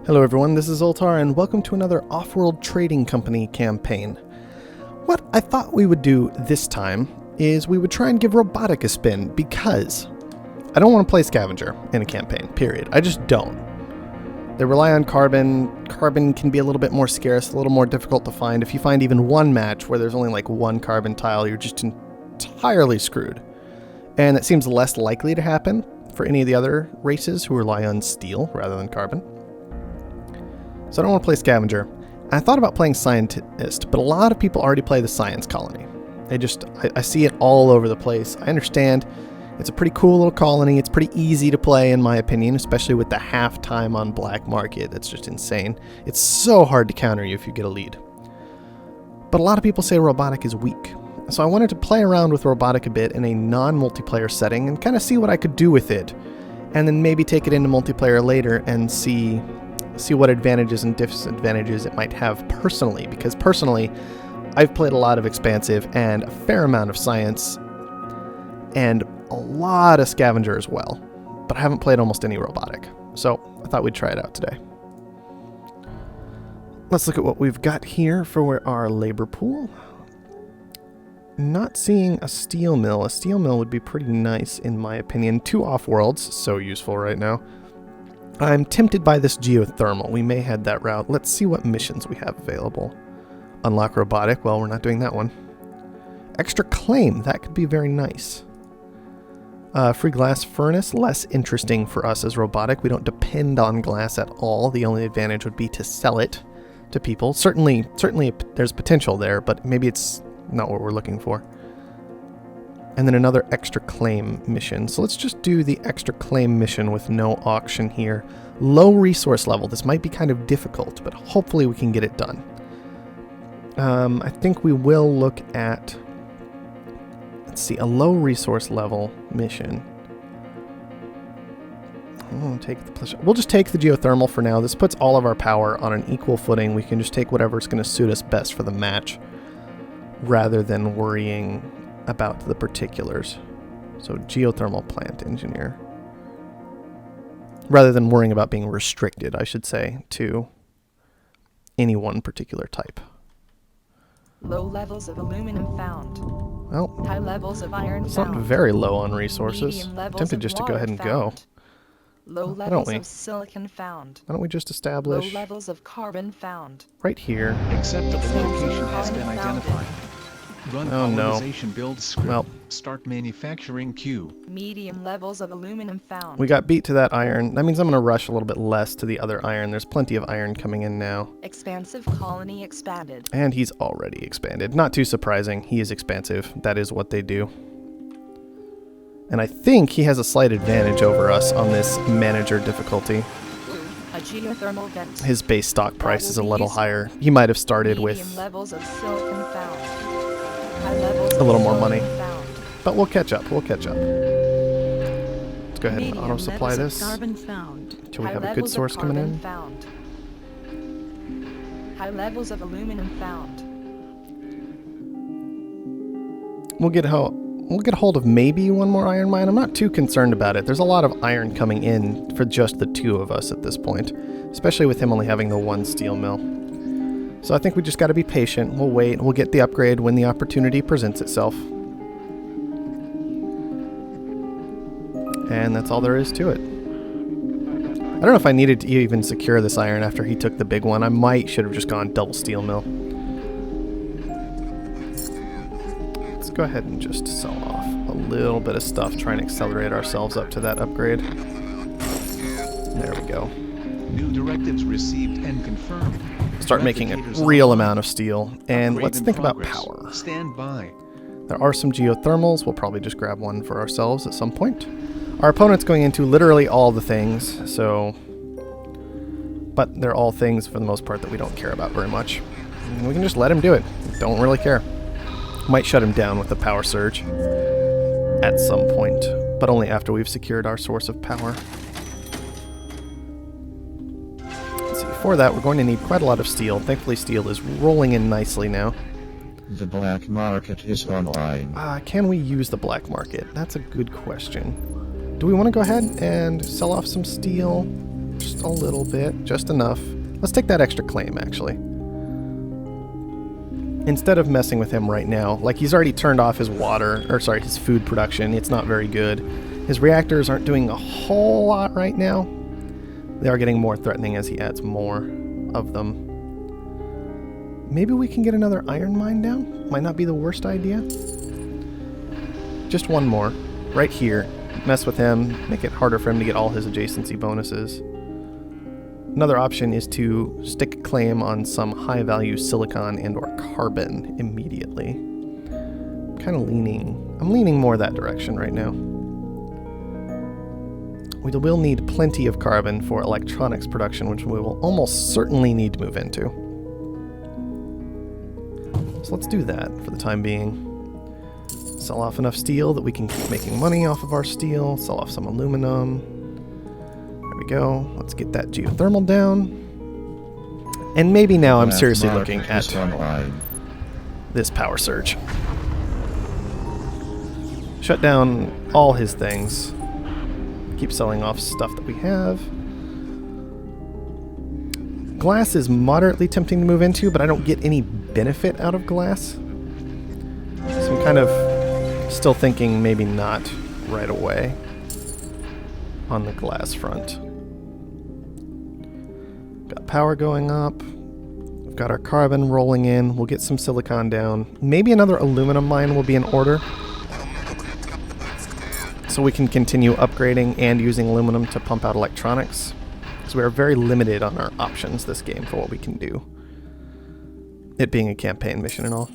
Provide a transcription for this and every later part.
Hello everyone, this is Zoltar and welcome to another Offworld Trading Company campaign. What I thought we would do this time is we would try and give Robotic a spin because I don't want to play Scavenger in a campaign, period. I just don't. They rely on carbon. Carbon can be a little bit more scarce, a little more difficult to find. If you find even one match where there's only like one carbon tile, you're just entirely screwed. And it seems less likely to happen for any of the other races who rely on steel rather than carbon. So I don't want to play Scavenger. I thought about playing Scientist, but a lot of people already play the Science Colony. I see it all over the place. I understand it's a pretty cool little colony. It's pretty easy to play in my opinion, especially with the half time on black market. That's just insane. It's so hard to counter you if you get a lead. But a lot of people say Robotic is weak. So I wanted to play around with Robotic a bit in a non-multiplayer setting and kind of see what I could do with it. And then maybe take it into multiplayer later and see what advantages and disadvantages it might have personally, because personally I've played a lot of Expansive and a fair amount of Science and a lot of Scavenger as well, but I haven't played almost any Robotic, so I thought we'd try it out today. Let's look at what we've got here for our labor pool. Not seeing a steel mill. A steel mill would be pretty nice in my opinion. 2 Offworlds, so useful right now. I'm tempted by this geothermal. We may head that route. Let's see what missions we have available. Unlock Robotic. Well, we're not doing that one. Extra claim. That could be very nice. Free glass furnace. Less interesting for us as Robotic. We don't depend on glass at all. The only advantage would be to sell it to people. Certainly there's potential there, but maybe it's not what we're looking for. And then another extra claim mission. So let's just do the extra claim mission with no auction here. Low resource level. This might be kind of difficult, but hopefully we can get it done. I think we will look at, let's see, a low resource level mission. We'll just take the geothermal for now. This puts all of our power on an equal footing. We can just take whatever's going to suit us best for the match rather than worrying about the particulars. So geothermal plant engineer. Rather than worrying about being restricted, I should say, to any one particular type. Low levels of aluminum found. Well, high levels of iron it's found. not very low on resources. Medium levels Tempted of just to go water ahead and found. go. Low Why don't levels we? of silicon found. Why don't we just Low establish levels of carbon found. right here? Acceptable location has been Founded. identified. Run Oh, no. colonization build script. Well. Start manufacturing queue. Medium levels of aluminum found. We got beat to that iron. That means I'm going to rush a little bit less to the other iron. There's plenty of iron coming in now. Expansive colony expanded. And he's already expanded. Not too surprising. He is expansive. That is what they do. And I think he has a slight advantage over us on this manager difficulty. A geothermal vent. His base stock price is a little higher. He might have started Medium with levels of silicon found. High levels a little more of money. silicon found. But we'll catch up. We'll catch up. Let's go ahead and Medium auto-supply levels of this. carbon found. Till we High have a good levels of source coming carbon in. Found. High levels of aluminum found. We'll get hold of maybe one more iron mine. I'm not too concerned about it. There's a lot of iron coming in for just the 2 of us at this point, especially with him only having the 1 steel mill. So I think we just got to be patient. We'll wait. We'll get the upgrade when the opportunity presents itself. And that's all there is to it. I don't know if I needed to even secure this iron after he took the big one. I should have just gone double steel mill. Let's go ahead and just sell off a little bit of stuff, try and accelerate ourselves up to that upgrade. There we go. New directives received and confirmed. Start making a Replicators real online. amount of steel. And Upgrade let's in think about progress. power. Stand by. There are some geothermals. We'll probably just grab one for ourselves at some point. Our opponent's going into literally all the things, so... But they're all things, for the most part, that we don't care about very much. And we can just let him do it. Don't really care. Might shut him down with the power surge at some point, but only after we've secured our source of power. Let's see, for that, we're going to need quite a lot of steel. Thankfully, steel is rolling in nicely now. The black market is online. Can we use the black market? That's a good question. Do we want to go ahead and sell off some steel? just a little bit, just enough. Let's take that extra claim, actually. Instead of messing with him right now, like he's already turned off his water, or sorry, his food production. It's not very good. His reactors aren't doing a whole lot right now. They are getting more threatening as he adds more of them. Maybe we can get another iron mine down? Might not be the worst idea. Just one more, right here. Mess with him, make it harder for him to get all his adjacency bonuses. Another option is to stick a claim on some high-value silicon and or carbon immediately. I'm leaning more that direction right now. We will need plenty of carbon for electronics production, which we will almost certainly need to move into. So let's do that for the time being. Sell off enough steel that we can keep making money off of our steel. Sell off some aluminum. There we go. Let's get that geothermal down. And maybe now I'm seriously looking at this power surge. Shut down all his things. Keep selling off stuff that we have. Glass is moderately tempting to move into, but I don't get any benefit out of glass. So I'm kind of still thinking maybe not right away on the glass front. Got power going up. We've got our carbon rolling in. We'll get some silicon down. Maybe another aluminum mine will be in order, so we can continue upgrading and using aluminum to pump out electronics. Because we are very limited on our options this game for what we can do. It being a campaign mission and all.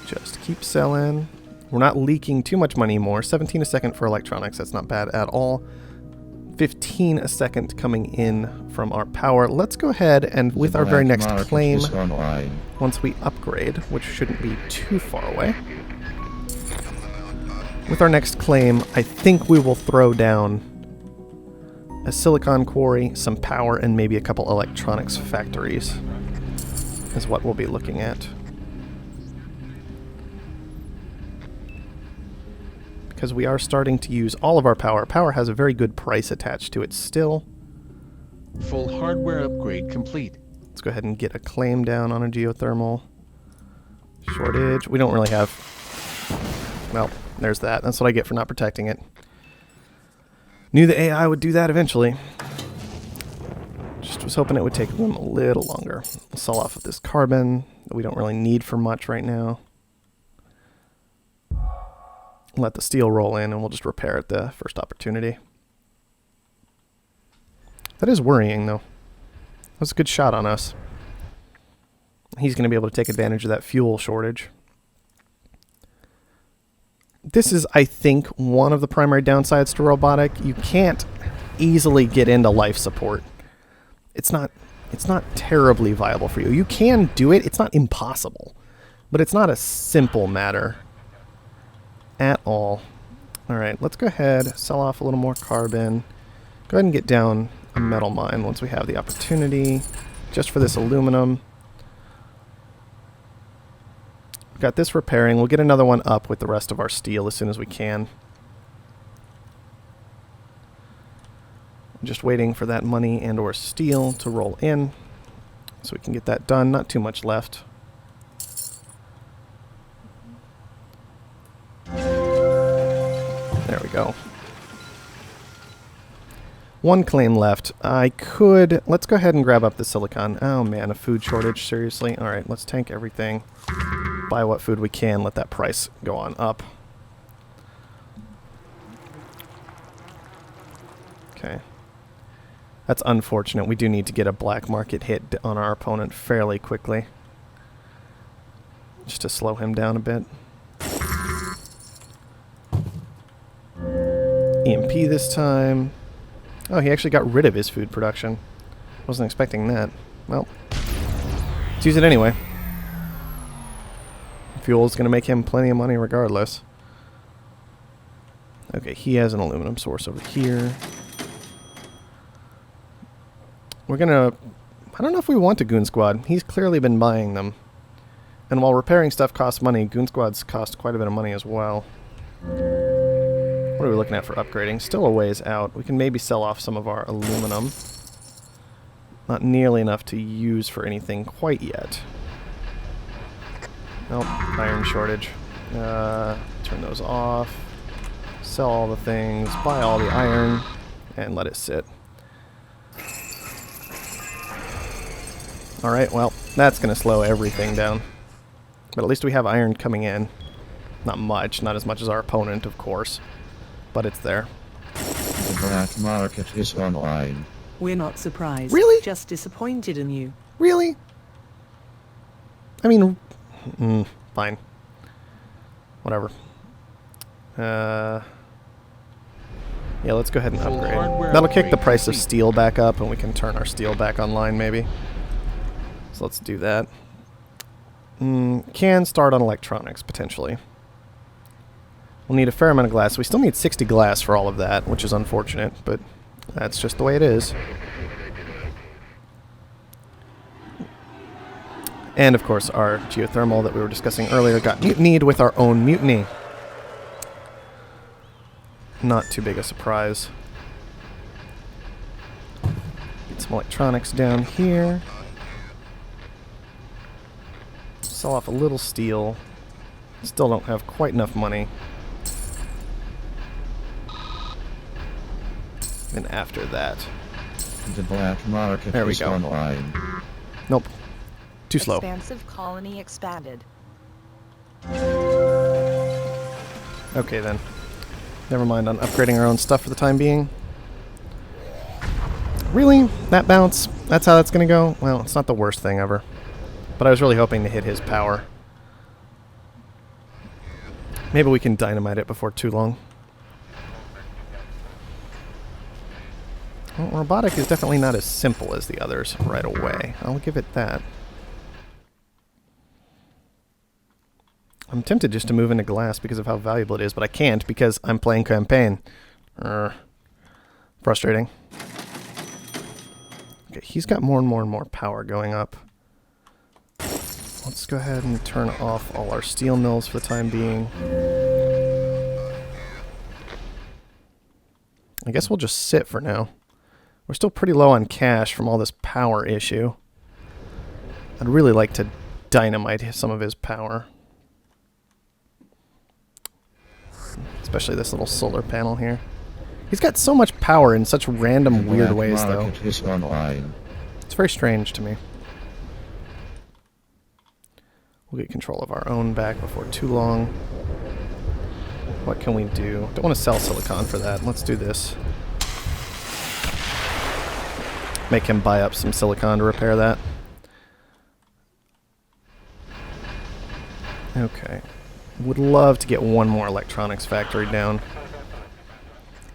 Just keep selling. We're not leaking too much money anymore. 17 a second for electronics, that's not bad at all. 15 a second coming in from our power. Let's go ahead and with our very next claim, once we upgrade, which shouldn't be too far away. With our next claim, I think we will throw down a silicon quarry, some power, and maybe a couple electronics factories is what we'll be looking at. Because we are starting to use all of our power. Power has a very good price attached to it still. Full hardware upgrade complete. Let's go ahead and get a claim down on a geothermal. Shortage. We don't really have... Well, there's that. That's what I get for not protecting it. Knew the AI would do that eventually. Just was hoping it would take them a little longer. We'll sell off of this carbon that we don't really need for much right now. Let the steel roll in and we'll just repair it the first opportunity. That is worrying though. That was a good shot on us. He's going to be able to take advantage of that fuel shortage. This is, I think, one of the primary downsides to Robotic. You can't easily get into life support. It's not terribly viable for you. You can do it. It's not impossible. But it's not a simple matter at all. Alright, let's go ahead, sell off a little more carbon. Go ahead and get down a metal mine once we have the opportunity. Just for this aluminum. We've got this repairing. We'll get another one up with the rest of our steel as soon as we can. I'm just waiting for that money and or steel to roll in so we can get that done. Not too much left. There we go. One claim left. Let's go ahead and grab up the silicon. Oh man, a food shortage, seriously? Alright, let's tank everything. Buy what food we can, let that price go on up. Okay. That's unfortunate. We do need to get a black market hit on our opponent fairly quickly. Just to slow him down a bit. EMP this time. Oh, he actually got rid of his food production. Wasn't expecting that. Well, let's use it anyway. Fuel is going to make him plenty of money regardless. Okay, he has an aluminum source over here. We're going to... I don't know if we want a Goon Squad. He's clearly been buying them. And while repairing stuff costs money, Goon Squads cost quite a bit of money as well. What are we looking at for upgrading? Still a ways out. We can maybe sell off some of our aluminum. Not nearly enough to use for anything quite yet. Nope, iron shortage. Turn those off. Sell all the things, buy all the iron, and let it sit. Alright, well, that's going to slow everything down. But at least we have iron coming in. Not much, not as much as our opponent, of course. But it's there. The black market is online. We're not surprised. Really? Just disappointed in you. Really? I mean, fine. Whatever. Yeah, let's go ahead and Full upgrade. hardware That'll kick the upgrade price of complete. steel back up, and we can turn our steel back online, maybe. So let's do that. Can start on electronics, potentially. We'll need a fair amount of glass. We still need 60 glass for all of that, which is unfortunate, but that's just the way it is. And, of course, our geothermal that we were discussing earlier got mutinied with our own mutiny. Not too big a surprise. Get some electronics down here. Sell off a little steel. Still don't have quite enough money. And after that... The black market There we is go. online. Nope. Too slow. Expansive colony expanded. Okay then. Never mind on upgrading our own stuff for the time being. Really? That bounce? That's how that's gonna go? Well, it's not the worst thing ever. But I was really hoping to hit his power. Maybe we can dynamite it before too long. Well, Robotic is definitely not as simple as the others right away. I'll give it that. I'm tempted just to move into glass because of how valuable it is, but I can't because I'm playing campaign. Frustrating. Okay, he's got more and more and more power going up. Let's go ahead and turn off all our steel mills for the time being. I guess we'll just sit for now. We're still pretty low on cash from all this power issue. I'd really like to dynamite some of his power. Especially this little solar panel here. He's got so much power in such random, weird ways, The though. black market is online. It's very strange to me. We'll get control of our own back before too long. What can we do? Don't want to sell silicon for that. Let's do this. Make him buy up some silicon to repair that. Okay. Would love to get one more electronics factory down.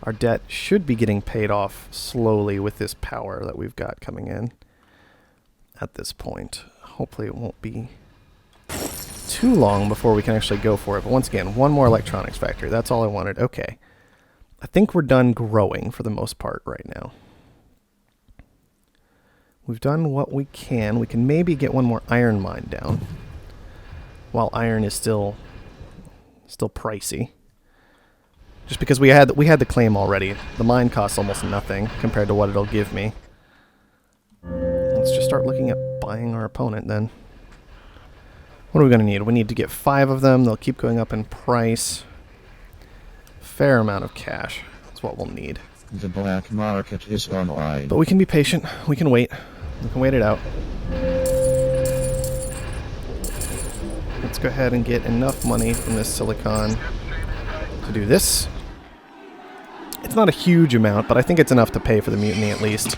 Our debt should be getting paid off slowly with this power that we've got coming in at this point. Hopefully it won't be too long before we can actually go for it. But once again, one more electronics factory. That's all I wanted. Okay. I think we're done growing for the most part right now. We've done what we can. We can maybe get one more iron mine down. While iron is still pricey. Just because we had the claim already. The mine costs almost nothing compared to what it'll give me. Let's just start looking at buying our opponent then. What are we going to need? We need to get 5 of them. They'll keep going up in price. Fair amount of cash is what we'll need. The black market is online. But we can be patient. We can wait. We can wait it out. Let's go ahead and get enough money from this silicon to do this. It's not a huge amount, but I think it's enough to pay for the mutiny at least.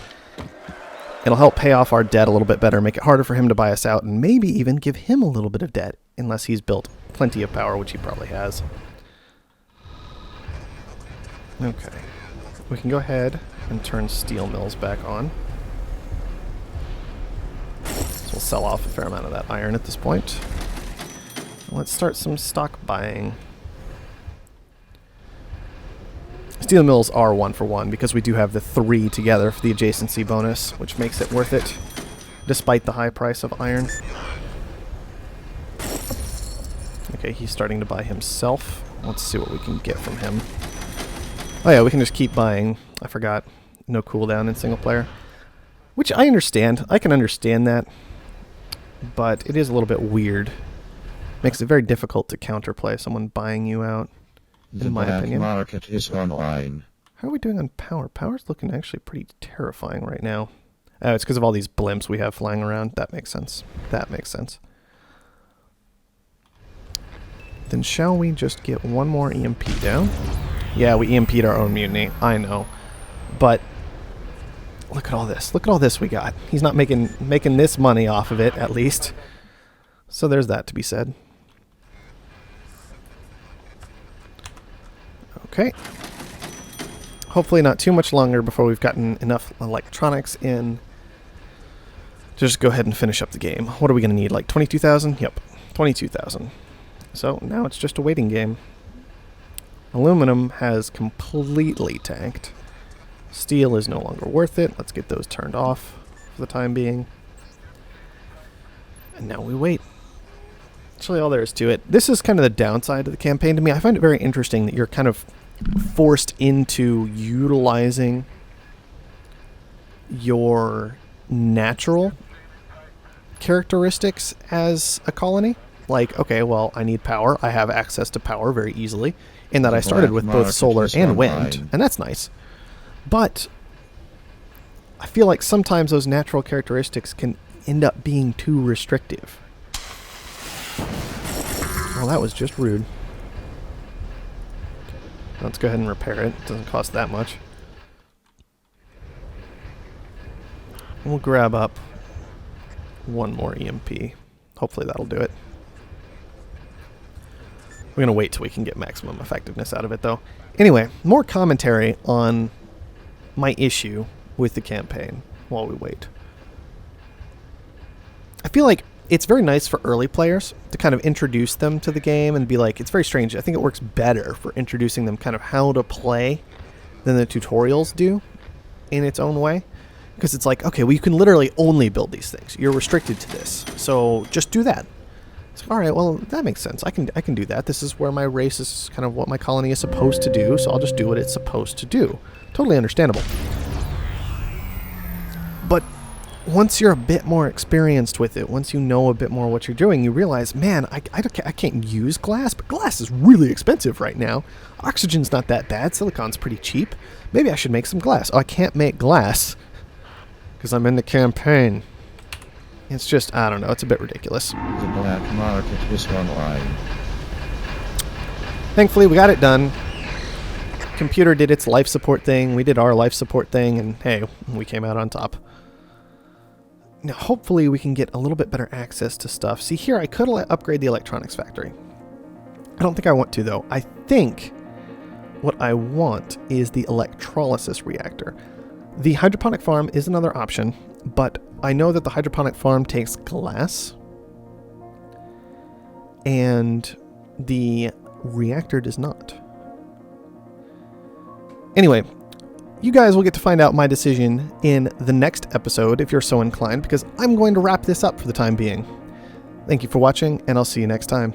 It'll help pay off our debt a little bit better, make it harder for him to buy us out, and maybe even give him a little bit of debt, unless he's built plenty of power, which he probably has. Okay. We can go ahead and turn steel mills back on. So we'll sell off a fair amount of that iron at this point. Let's start some stock buying. Steel mills are 1 for 1 because we do have the 3 together for the adjacency bonus, which makes it worth it, despite the high price of iron. Okay, he's starting to buy himself. Let's see what we can get from him. Oh yeah, we can just keep buying. I forgot. No cooldown in single player. Which I understand. I can understand that. But it is a little bit weird. Makes it very difficult to counterplay someone buying you out, The in my black opinion. market is online. How are we doing on power? Power's looking actually pretty terrifying right now. Oh, it's because of all these blimps we have flying around. That makes sense. That makes sense. Then shall we just get one more EMP down? Yeah, we EMP'd our own mutiny. I know. But look at all this. Look at all this we got. He's not making this money off of it, at least. So there's that to be said. Okay. Hopefully not too much longer before we've gotten enough electronics in to just go ahead and finish up the game. What are we going to need? Like 22,000? Yep. 22,000. So now it's just a waiting game. Aluminum has completely tanked. Steel is no longer worth it. Let's get those turned off for the time being. And now we wait. That's really all there is to it. This is kind of the downside of the campaign to me. I find it very interesting that you're kind of forced into utilizing your natural characteristics as a colony. Like, okay, well, I need power. I have access to power very easily. In that I started with both solar and wind, and that's nice. But I feel like sometimes those natural characteristics can end up being too restrictive. Well, that was just rude. Let's go ahead and repair it. It doesn't cost that much. We'll grab up one more EMP. Hopefully that'll do it. We're going to wait till we can get maximum effectiveness out of it, though. Anyway, more commentary on my issue with the campaign while we wait. I feel like it's very nice for early players to kind of introduce them to the game and be like, it's very strange. I think it works better for introducing them kind of how to play than the tutorials do in its own way. Because it's like, okay, well, you can literally only build these things. You're restricted to this. So just do that. It's like, all right, well, that makes sense. I can do that. This is where my race is kind of what my colony is supposed to do, so I'll just do what it's supposed to do. Totally understandable. But once you're a bit more experienced with it, once you know a bit more what you're doing, you realize, man, I can't use glass, but glass is really expensive right now. Oxygen's not that bad. Silicon's pretty cheap. Maybe I should make some glass. Oh, I can't make glass because I'm in the campaign. It's just, I don't know, it's a bit ridiculous. The black market is online. Thankfully, we got it done. Computer did its life support thing. We did our life support thing, and hey, we came out on top. Now, hopefully, we can get a little bit better access to stuff. See, here, I could upgrade the electronics factory. I don't think I want to, though. I think what I want is the electrolysis reactor. The hydroponic farm is another option, but I know that the hydroponic farm takes glass, and the reactor does not. Anyway, you guys will get to find out my decision in the next episode if you're so inclined, because I'm going to wrap this up for the time being. Thank you for watching, and I'll see you next time.